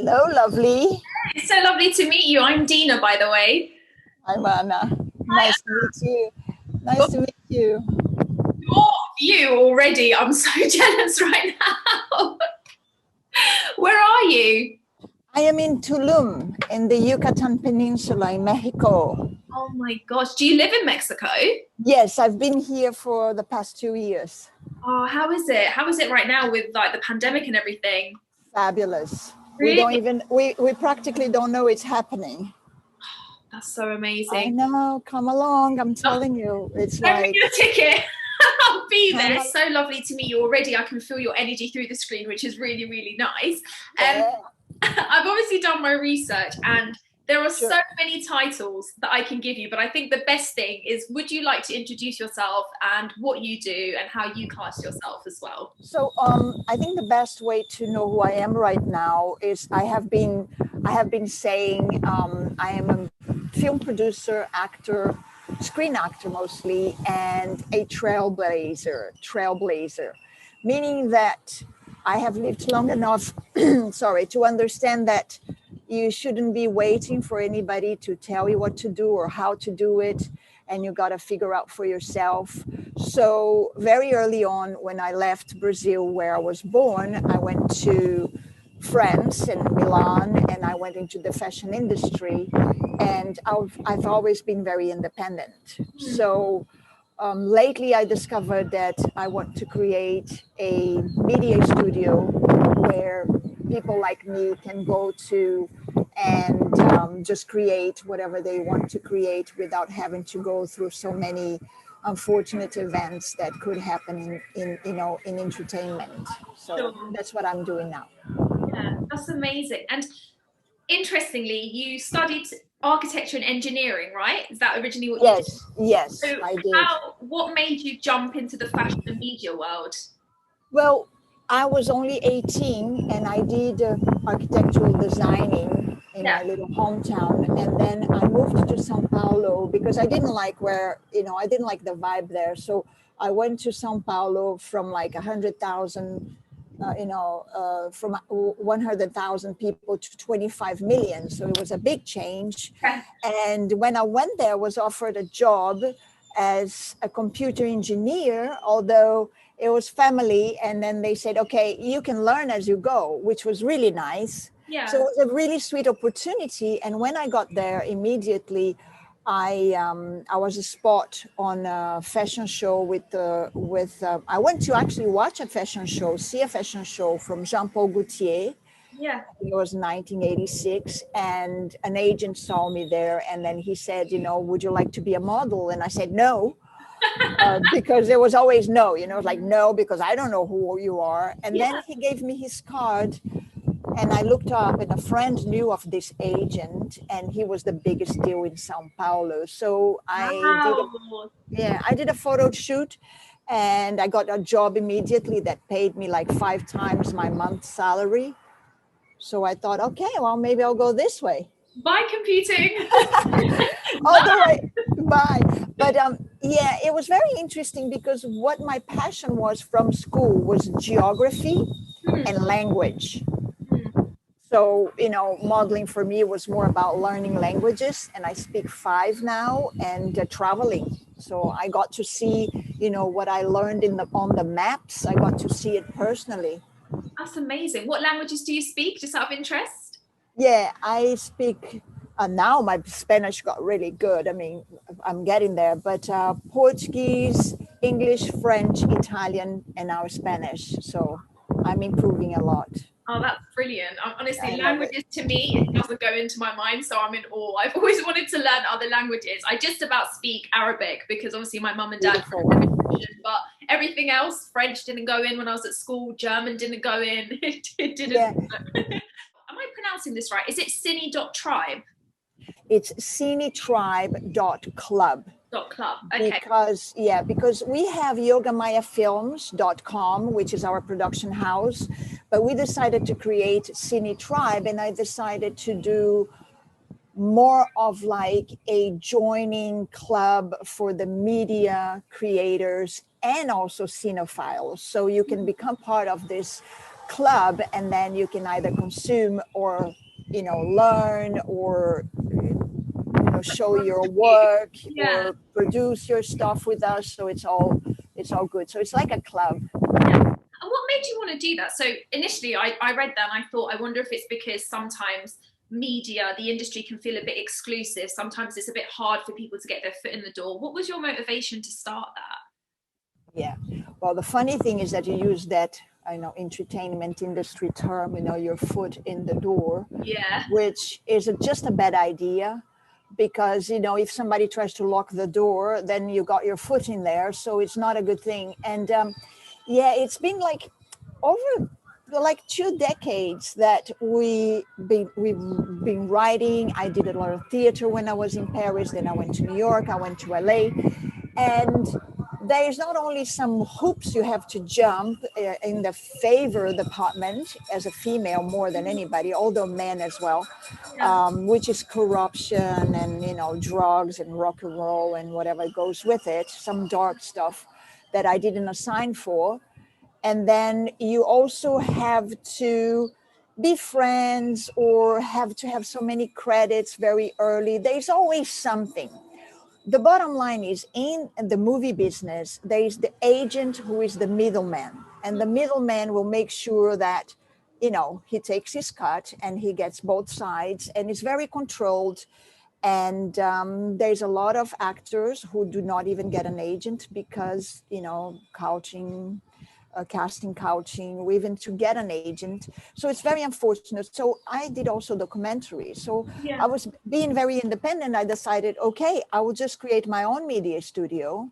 Hello, lovely. It's so lovely to meet you. I'm Deana, by the way. I'm Anna. Hi, Nice to meet you. Nice Anna. to meet you. Your view already. I'm so jealous right now. Where are you? I am in Tulum in the Yucatan Peninsula in Mexico. Oh my gosh. Do you live in Mexico? Yes, I've been here for the past 2 years. Oh, how is it? How is it right now with like the pandemic and everything? Fabulous. We don't Really? even, we practically don't know it's happening. That's so I amazing. know, come along. I'm Oh, telling you, it's send me like, your ticket. I'll be come there. along. So lovely to meet you already. I can feel your energy through the screen, which is really, really nice. Um, Yeah, I've obviously done my research and there are sure. so many titles that I can give you, but I think the best thing is would you like to introduce yourself and what you do and how you class yourself as well? So I think the best way to know who I am right now is I have been saying I am a film producer, actor, screen actor mostly, and a trailblazer, meaning that I have lived long enough, sorry, to understand that you shouldn't be waiting for anybody to tell you what to do or how to do it, and you got to figure out for yourself. So very early on, when I left Brazil, where I was born, I went to France and Milan, and I went into the fashion industry. And I've always been very independent. So lately, I discovered that I want to create a media studio where people like me can go to and just create whatever they want to create without having to go through so many unfortunate events that could happen in entertainment. So Sure. that's what I'm doing now. Yeah, that's amazing. And interestingly, you studied architecture and engineering, right? Is that originally what you did? Yes, So I did. what made you jump into the fashion and media world? Well, I was only 18 and I did architectural designing in Yeah. my little hometown. And then I moved to Sao Paulo because I didn't like I didn't like the vibe there. So I went to Sao Paulo from like 100,000, from 100,000 people to 25 million. So it was a big change. Yeah. And when I went there, I was offered a job as a computer engineer, although it was family. And then they said, okay, you can learn as you go, which was really nice. So it Yeah. was a really sweet opportunity. And when I got there immediately, I was a spot on a fashion show I went to actually watch a fashion show, see a fashion show from Jean Paul Gaultier. Yeah. It was 1986, and an agent saw me there, and then he said, would you like to be a model? And I said no, because there was always no, like no, because I don't know who you are. And Yeah. then he gave me his card, and I looked up, and a friend knew of this agent, and he was the biggest deal in Sao Paulo. So Wow. I did a photo shoot, and I got a job immediately that paid me like 5 times my month's salary. So I thought, okay, well, maybe I'll go this way. Bye computing. Although bye. But yeah, it was very interesting because what my passion was from school was geography Hmm. and language. Hmm. So, modeling for me was more about learning languages, and I speak 5 now, and traveling. So I got to see, what I learned on the maps. I got to see it personally. That's amazing. What languages do you speak, just out of interest? Yeah, I speak now. My Spanish got really good. I mean, I'm getting there, but Portuguese, English, French, Italian, and now Spanish. So I'm improving a lot. Oh, that's brilliant. Honestly, I love it. languages to me, it doesn't go into my mind, so I'm in awe. I've always wanted to learn other languages. I just about speak Arabic because obviously my mum and dad Beautiful. live in Britain, but everything else, French didn't go in when I was at school, German didn't go in. It didn't. Yeah, Am I pronouncing this right? Is it cine.tribe.club? it's cinetribe.club. Okay. Because we have yogamayafilms.com, which is our production house, but we decided to create Cine Tribe, and I decided to do more of like a joining club for the media creators and also cinephiles. So you can become part of this club, and then you can either consume or, learn or, show your work Yeah. or produce your stuff with us. So it's all good. So it's like a club. And what made you want to do that? So initially I read that and I thought, I wonder if it's because sometimes media, the industry can feel a bit exclusive. Sometimes it's a bit hard for people to get their foot in the door. What was your motivation to start that? Yeah. Well, the funny thing is that you use that, entertainment industry term, your foot in the door, Yeah. which is just a bad idea. Because, if somebody tries to lock the door, then you got your foot in there. So it's not a good thing. And it's been like over like 2 decades that we've been writing. I did a lot of theater when I was in Paris. Then I went to New York. I went to LA. And there's not only some hoops you have to jump in the favor department as a female more than anybody, although men as well, which is corruption and, drugs and rock and roll and whatever goes with it, some dark stuff that I didn't assign for. And then you also have to be friends or have to have so many credits very early. There's always something. The bottom line is, in the movie business, there is the agent who is the middleman, and the middleman will make sure that, he takes his cut and he gets both sides, and it's very controlled. And there's a lot of actors who do not even get an agent because, casting couching, or even to get an agent. So it's very unfortunate. So I did also documentaries. So I was being very independent. I decided, okay, I will just create my own media studio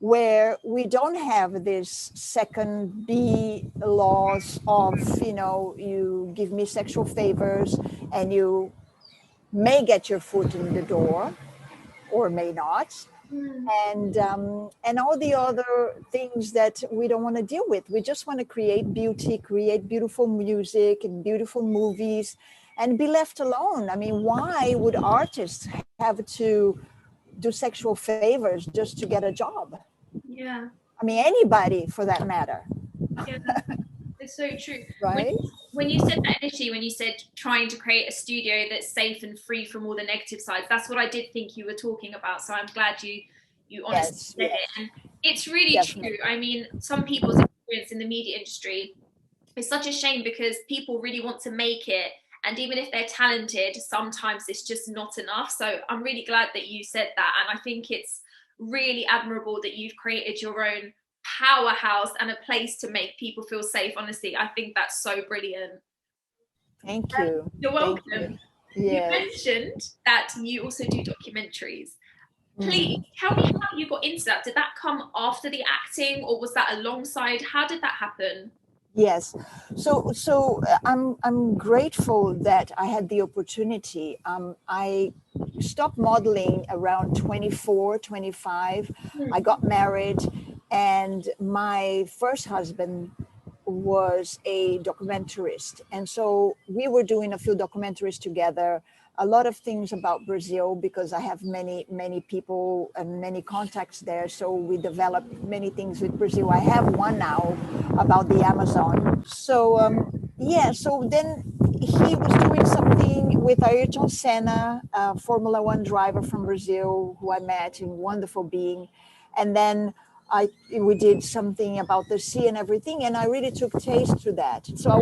where we don't have this second B laws of, you give me sexual favors and you may get your foot in the door or may not. And all the other things that we don't want to deal with. We just want to create beauty, create beautiful music and beautiful movies, and be left alone. I mean, why would artists have to do sexual favors just to get a job? Yeah. I mean, anybody for that matter. Yeah. It's so true. Right? When you said that initially, when you said trying to create a studio that's safe and free from all the negative sides, that's what I did think you were talking about. So I'm glad you honestly said it. And it's really true. I mean, some people's experience in the media industry is such a shame because people really want to make it. And even if they're talented, sometimes it's just not enough. So I'm really glad that you said that. And I think it's really admirable that you've created your own powerhouse and a place to make people feel safe. Honestly, I think that's so brilliant. Thank you. You're welcome. You. You mentioned that you also do documentaries. Please tell me how you got into that. Did that come after the acting or was that alongside? How did that happen? Yes. So I'm grateful that I had the opportunity. I stopped modeling around 24, 25. I got married, and my first husband was a documentarist. And so we were doing a few documentaries together, a lot of things about Brazil, because I have many, many people and many contacts there. So we developed many things with Brazil. I have one now about the Amazon. So, so then he was doing something with Ayrton Senna, a Formula One driver from Brazil, who I met, a wonderful being. And then we did something about the sea and everything, and I really took taste to that. So I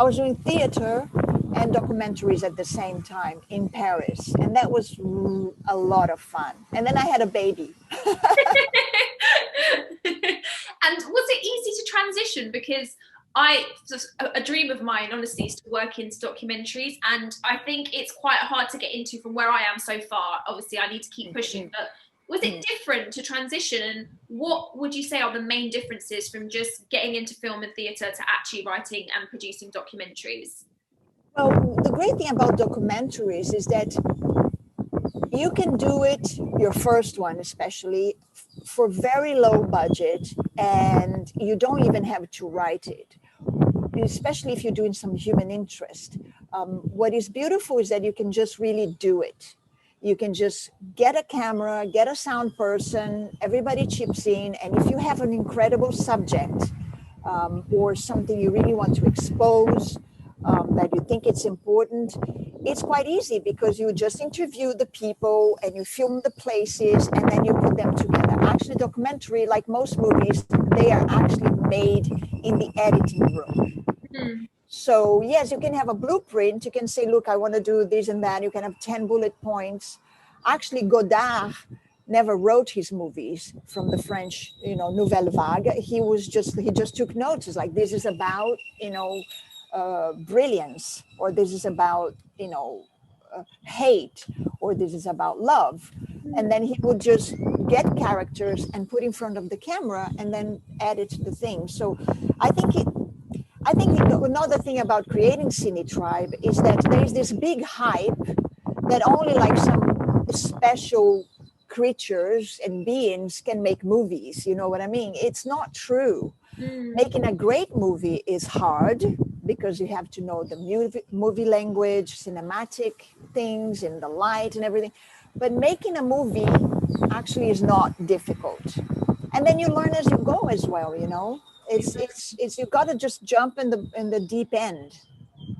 was doing theater and documentaries at the same time in Paris, and that was a lot of fun. And then I had a baby. And was it easy to transition? Because a dream of mine, honestly, is to work into documentaries, and I think it's quite hard to get into from where I am so far. Obviously, I need to keep pushing, but was it different to transition? And what would you say are the main differences from just getting into film and theatre to actually writing and producing documentaries? Well, the great thing about documentaries is that you can do it, your first one especially, for very low budget, and you don't even have to write it, especially if you're doing some human interest. What is beautiful is that you can just really do it. You can just get a camera, get a sound person, everybody chips in, and if you have an incredible subject, or something you really want to expose, that you think it's important, it's quite easy because you just interview the people and you film the places and then you put them together. Actually, documentary, like most movies, they are actually made in the editing room. Mm. So yes, you can have a blueprint. You can say, look, I want to do this and that. You can have 10 bullet points. Actually, Godard never wrote his movies from the French, Nouvelle Vague. He just took notes. It's like, this is about, brilliance, or this is about, hate, or this is about love. And then he would just get characters and put in front of the camera and then edit the thing. So I think another thing about creating Cine Tribe is that there's this big hype that only like some special creatures and beings can make movies. You know what I mean? It's not true. Making a great movie is hard because you have to know the movie language, cinematic things, and the light and everything. But making a movie actually is not difficult. And then you learn as you go as well, It's you got to just jump in the deep end.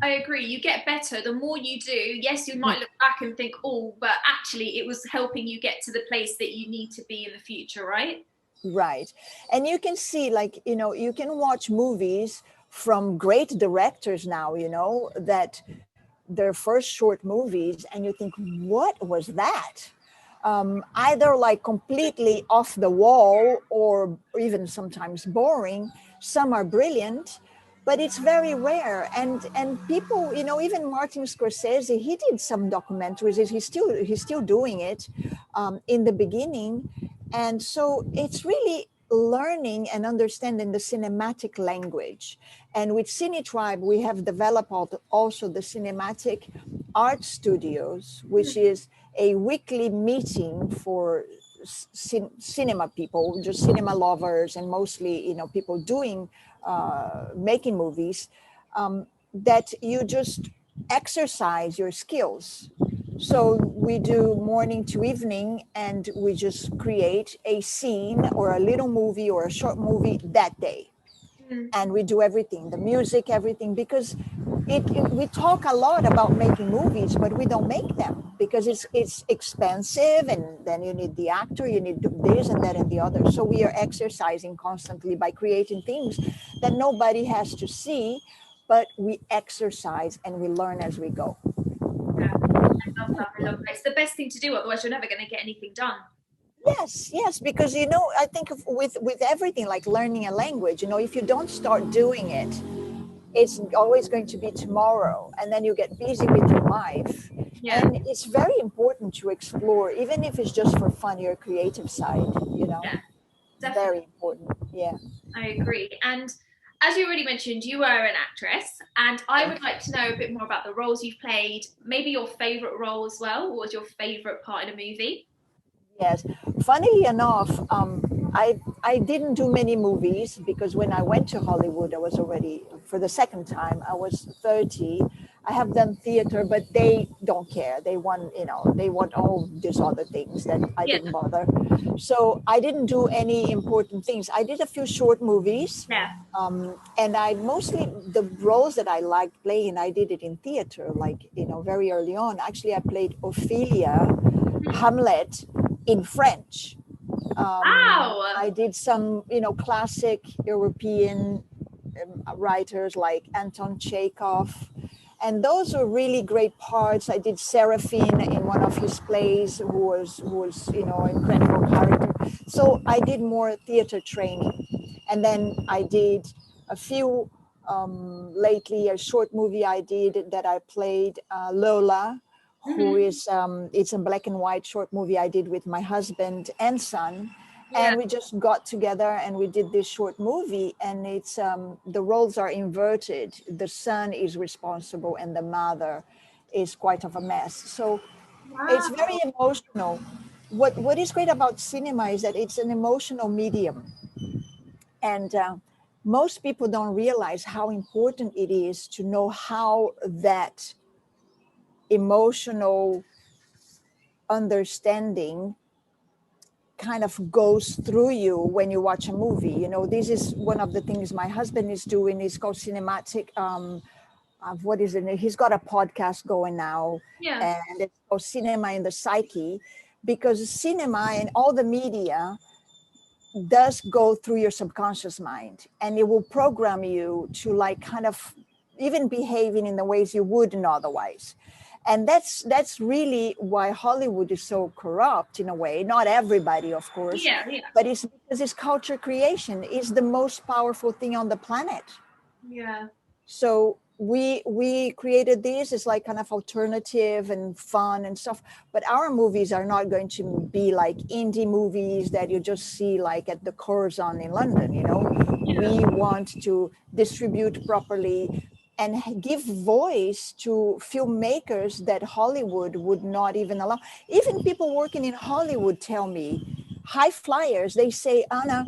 I agree. You get better the more you do. Yes, you might look back and think, oh, but actually it was helping you get to the place that you need to be in the future, right? Right. And you can see, like, you can watch movies from great directors now, that their first short movies, and you think, what was that? Either like completely off the wall or even sometimes boring. Some are brilliant, but it's very rare. And people, even Martin Scorsese, he did some documentaries. He's still doing it in the beginning. And so it's really learning and understanding the cinematic language. And with Cine Tribe, we have developed also the Cinematic Art Studios, which is a weekly meeting for cinema people, just cinema lovers, and mostly, people doing, making movies, that you just exercise your skills. So we do morning to evening, and we just create a scene or a little movie or a short movie that day. And we do everything, the music, everything, because we talk a lot about making movies, but we don't make them because it's expensive, and then you need the actor, you need this and that and the other. So we are exercising constantly by creating things that nobody has to see, but we exercise and we learn as we go. Yeah, I love that. It's the best thing to do, otherwise you're never going to get anything done. Yes, because I think with everything, like learning a language, if you don't start doing it, it's always going to be tomorrow, and then you get busy with your life. Yeah. And it's very important to explore, even if it's just for fun, your creative side, Yeah, definitely. Very important. Yeah, I agree. And as you already mentioned, you are an actress, and I would like to know a bit more about the roles you've played, maybe your favorite role as well. What was your favorite part in a movie? yes. Funnily enough, I didn't do many movies because when I went to Hollywood, I was already, for the second time, I was 30. I have done theater, but they don't care. They want, they want all these other things that I didn't bother. So I didn't do any important things. I did a few short movies. Yeah. And I mostly, the roles that I liked playing, I did it in theater, like, very early on. Actually, I played Ophelia, Hamlet, in French. Wow. I did some, classic European writers like Anton Chekhov, and those were really great parts. I did Seraphine in one of his plays, who was incredible character. So I did more theater training, and then I did a few lately. A short movie I did that I played Lola, who is it's a black and white short movie I did with my husband and son. And we just got together and we did this short movie, and it's the roles are inverted. The son is responsible and the mother is quite of a mess. So it's very emotional. What is great about cinema is that it's an emotional medium, and most people don't realize how important it is to know how that emotional understanding kind of goes through you when you watch a movie. You know, this is one of the things my husband is doing. It's called cinematic. What is it? He's got a podcast going now, Yeah. and it's called Cinema in the Psyche, because cinema and all the media does go through your subconscious mind, and it will program you to like kind of even behaving in the ways you wouldn't otherwise. And that's really why Hollywood is so corrupt in a way. Not everybody, of course, Yeah. but it's because it's culture creation is the most powerful thing on the planet. Yeah. So we created this as like kind of alternative and fun and stuff, but our movies are not going to be like indie movies that you just see like at the Corazon in London. You know, we want to distribute properly and give voice to filmmakers that Hollywood would not even allow. Even people working in Hollywood tell me, high flyers, they say, Anna,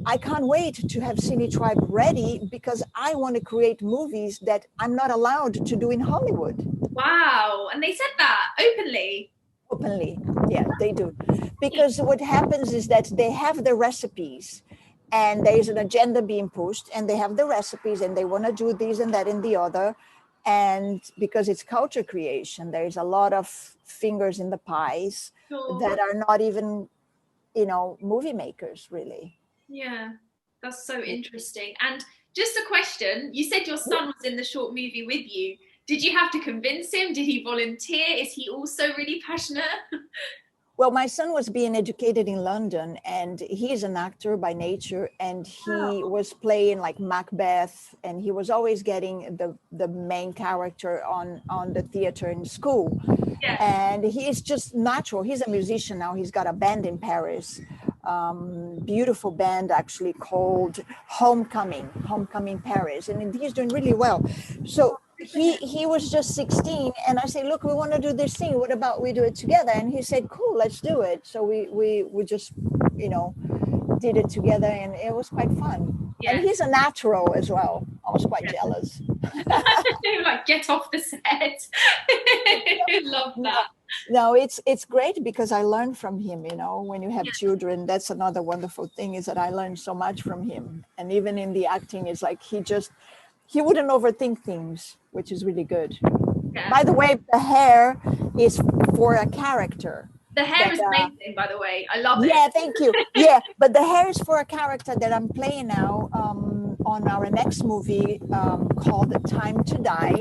I can't wait to have Cine Tribe ready because I want to create movies that I'm not allowed to do in Hollywood. Wow. And they said that openly? Openly, yeah, they do. Because what happens is that they have the recipes and there is an agenda being pushed and they have the recipes and they want to do this and that and the other. And because it's culture creation, there's a lot of fingers in the pies that are not even, you know, movie makers really. Yeah, that's so interesting. And just a question, you said your son was in the short movie with you. Did you have to convince him? Did he volunteer? Is he also really passionate? Well, my son was being educated in London and he's an actor by nature, and he was playing like Macbeth, and he was always getting the main character on the theater in school. Yeah. And he's just natural. He's a musician now. He's got a band in Paris, beautiful band actually called Homecoming Paris, and he's doing really well. So he was just 16, and I said, look, we want to do this thing. What about we do it together? And he said, cool, let's do it. So we just, you know, did it together, and it was quite fun. Yeah. And he's a natural as well. I was quite jealous. Like, get off the set. I love that. No, it's great because I learned from him. You know, when you have children, that's another wonderful thing, is that I learned so much from him. And even in the acting, it's like he wouldn't overthink things, which is really good. Yeah. By the way, the hair is for a character. The hair is amazing, by the way. I love it. Yeah, thank you. Yeah, but the hair is for a character that I'm playing now on our next movie called Time to Die.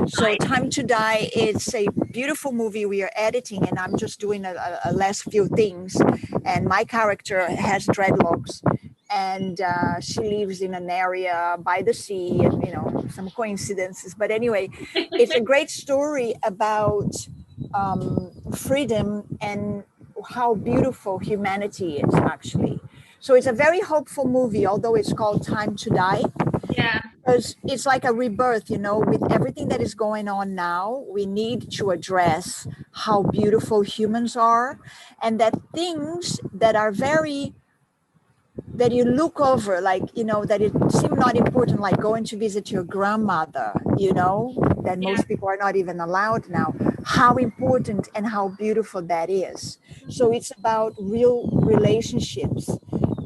So Time to Die is a beautiful movie we are editing, and I'm just doing a last few things. And my character has dreadlocks, and she lives in an area by the sea, and, you know, some coincidences. But anyway, it's a great story about freedom and how beautiful humanity is, actually. So it's a very hopeful movie, although it's called Time to Die. Yeah. Because it's like a rebirth, you know, with everything that is going on now, we need to address how beautiful humans are, and that things that are that you look over, like, you know, that it seems not important, like going to visit your grandmother, you know, that most people are not even allowed now, how important and how beautiful that is. So it's about real relationships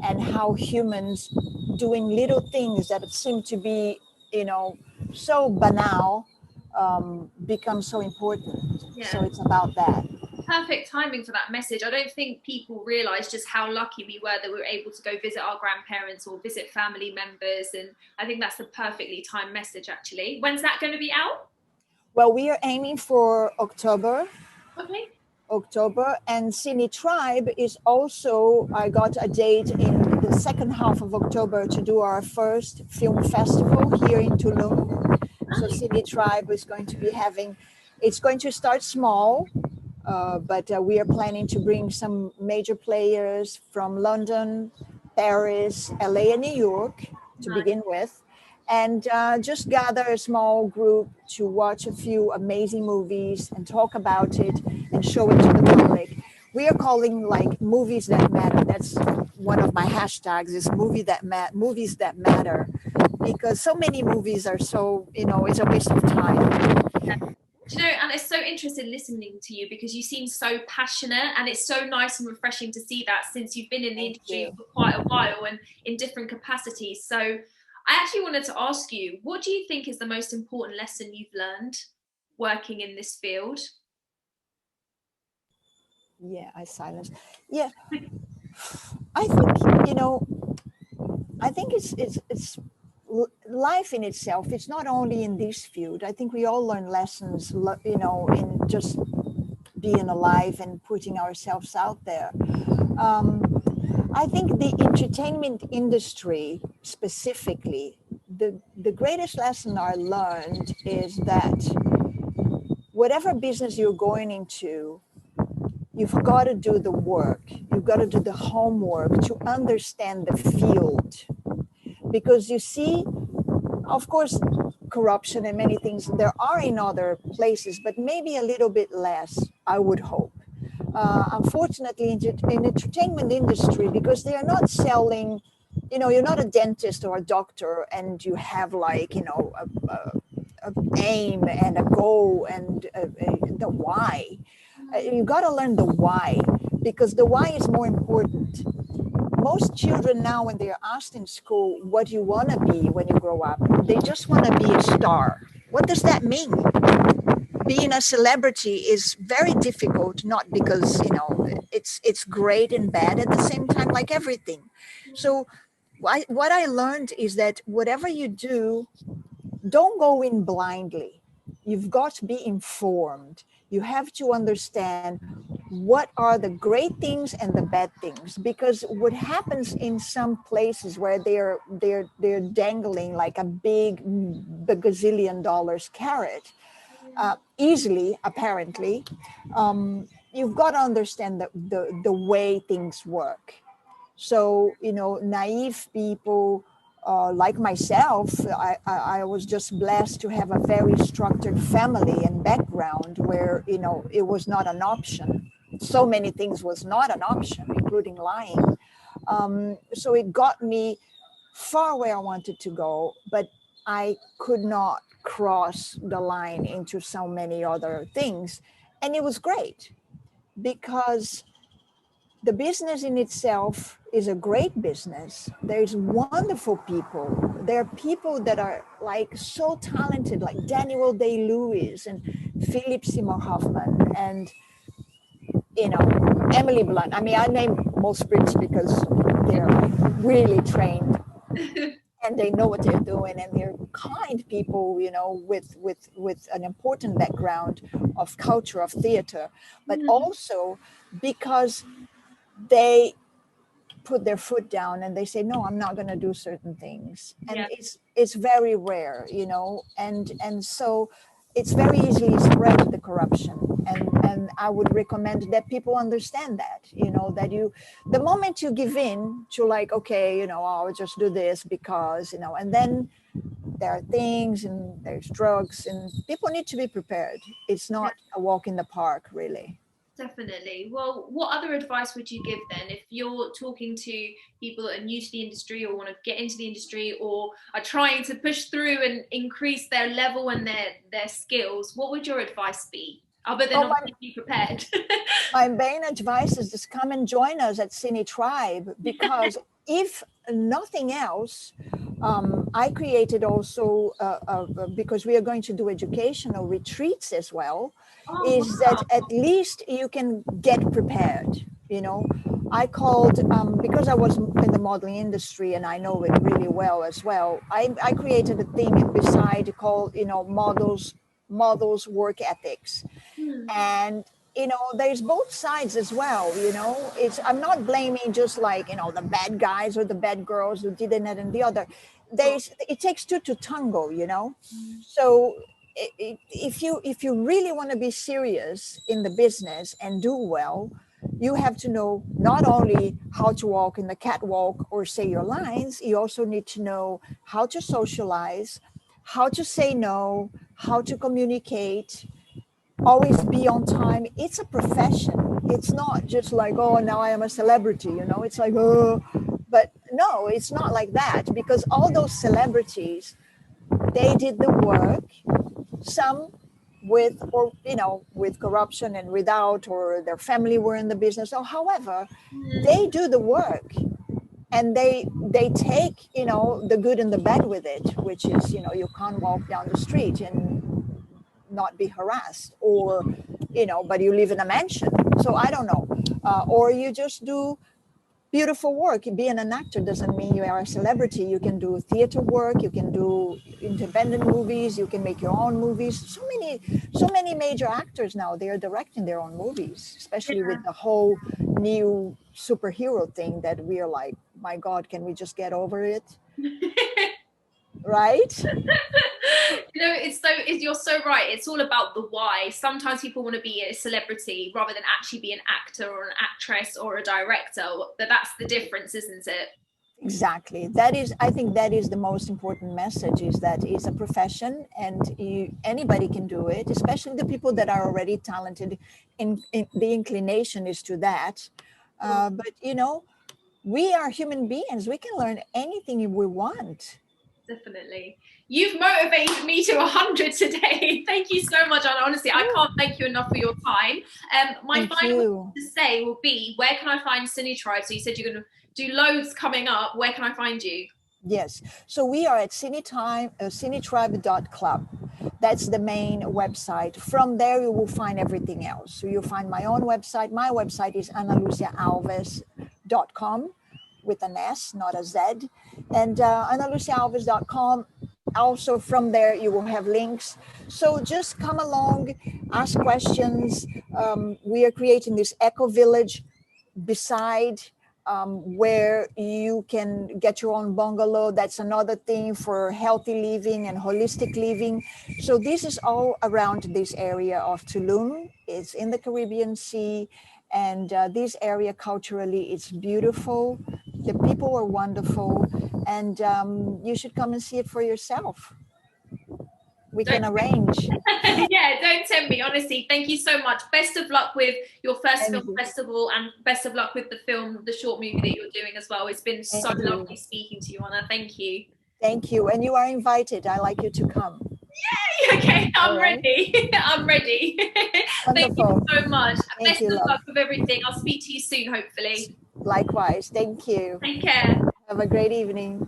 and how humans doing little things that seem to be, you know, so banal, become so important. So it's about that. Perfect timing for that message. I don't think people realize just how lucky we were that we were able to go visit our grandparents or visit family members, and I think that's the perfectly timed message, actually. When's that going to be out? Well, we are aiming for October. Okay. October, and Cine Tribe is also, I got a date in the second half of October to do our first film festival here in Tulum. So Cine Tribe is going to be it's going to start small, but we are planning to bring some major players from London, Paris, LA, and New York to begin with, and just gather a small group to watch a few amazing movies and talk about it and show it to the public. We are calling like movies that matter. That's one of my hashtags, is movies that matter, because so many movies are so, you know, it's a waste of time. Do you know, Anna, found it so interesting listening to you because you seem so passionate, and it's so nice and refreshing to see that since you've been in the industry for quite a while and in different capacities. So I actually wanted to ask you, what do you think is the most important lesson you've learned working in this field? Yeah, I silenced. Yeah, I think, I think it's life in itself. It's not only in this field. I think we all learn lessons, in just being alive and putting ourselves out there. I think the entertainment industry specifically, the greatest lesson I learned is that whatever business you're going into, you've got to do the work. You've got to do the homework to understand the field. Because you see, of course, corruption and many things there are in other places, but maybe a little bit less, I would hope. Unfortunately, in entertainment industry, because they are not selling, you're not a dentist or a doctor and you have like, a aim and a goal and the why. You got to learn the why, because the why is more important. Most children now, when they're asked in school, what do you want to be when you grow up? They just want to be a star. What does that mean? Being a celebrity is very difficult, not because, it's great and bad at the same time, like everything. So what I learned is that whatever you do, don't go in blindly. You've got to be informed. You have to understand what are the great things and the bad things, because what happens in some places where they're dangling like a big gazillion dollars carrot easily, apparently, you've got to understand the way things work. So, naive people like myself, I was just blessed to have a very structured family and background where, it was not an option. So many things was not an option, including lying. So it got me far where I wanted to go, but I could not cross the line into so many other things. And it was great because the business in itself is a great business. There's wonderful people. There are people that are like so talented, like Daniel Day-Lewis and Philip Seymour Hoffman and, Emily Blunt. I mean, I name most Brits because they're really trained and they know what they're doing, and they're kind people, with an important background of culture, of theater, but also because they put their foot down and they say, no, I'm not going to do certain things. And it's very rare, and so it's very easily spread, the corruption. And I would recommend that people understand that, that the moment you give in to like, okay, I'll just do this because, and then there are things and there's drugs and people need to be prepared. It's not a walk in the park, really. Definitely. Well, what other advice would you give then if you're talking to people that are new to the industry or want to get into the industry or are trying to push through and increase their level and their skills? What would your advice be? Other than obviously be prepared. My main advice is just come and join us at Cine Tribe, because if nothing else, I created also, because we are going to do educational retreats as well, that at least you can get prepared, I called, because I was in the modeling industry and I know it really well as well, I created a thing beside called, models work ethics. And there's both sides as well. I'm not blaming just like the bad guys or the bad girls who did it and the other. It takes two to tango. So if you really want to be serious in the business and do well, you have to know not only how to walk in the catwalk or say your lines, you also need to know how to socialize, how to say no, how to communicate, always be on time. It's a profession. It's not just like, oh, now I am a celebrity, it's like, oh, but no, it's not like that, because all those celebrities, they did the work. Some with, or with corruption and without, or their family were in the business, or however, they do the work, and they take the good and the bad with it, which is you can't walk down the street and not be harassed, or but you live in a mansion, so I don't know, or you just do beautiful work. Being an actor doesn't mean you are a celebrity. You can do theater work, you can do independent movies, you can make your own movies. So many major actors now, they are directing their own movies, especially with the whole new superhero thing that we are like, my God, can we just get over it? Right? You're so right. It's all about the why. Sometimes people want to be a celebrity rather than actually be an actor or an actress or a director. But that's the difference, isn't it? Exactly. I think that is the most important message, is that it's a profession, and anybody can do it, especially the people that are already talented. The inclination is to that. But we are human beings. We can learn anything we want. Definitely. You've motivated me to 100 today. Thank you so much, Anna. Honestly, I can't thank you enough for your time. My final thing to say will be, where can I find Cine Tribe? So you said you're going to do loads coming up. Where can I find you? Yes. So we are at cinetribe.club. That's the main website. From there, you will find everything else. So you'll find my own website. My website is analuciaalves.com, with an S, not a Z. And analuciaalves.com. Also from there, you will have links. So just come along, ask questions. We are creating this eco village beside where you can get your own bungalow. That's another thing for healthy living and holistic living. So this is all around this area of Tulum. It's in the Caribbean Sea, and this area culturally, it's beautiful. The people are wonderful, and you should come and see it for yourself. We can arrange. Yeah, don't tempt me, honestly. Thank you so much. Best of luck with your first film festival, and best of luck with the short movie that you're doing as well. It's been so lovely speaking to you, Anna. Thank you. Thank you. And you are invited. I'd like you to come. Yay! Okay, I'm ready. I'm ready. Thank you so much. Best of luck with everything. I'll speak to you soon, hopefully. Likewise. Thank you. Take care. Have a great evening.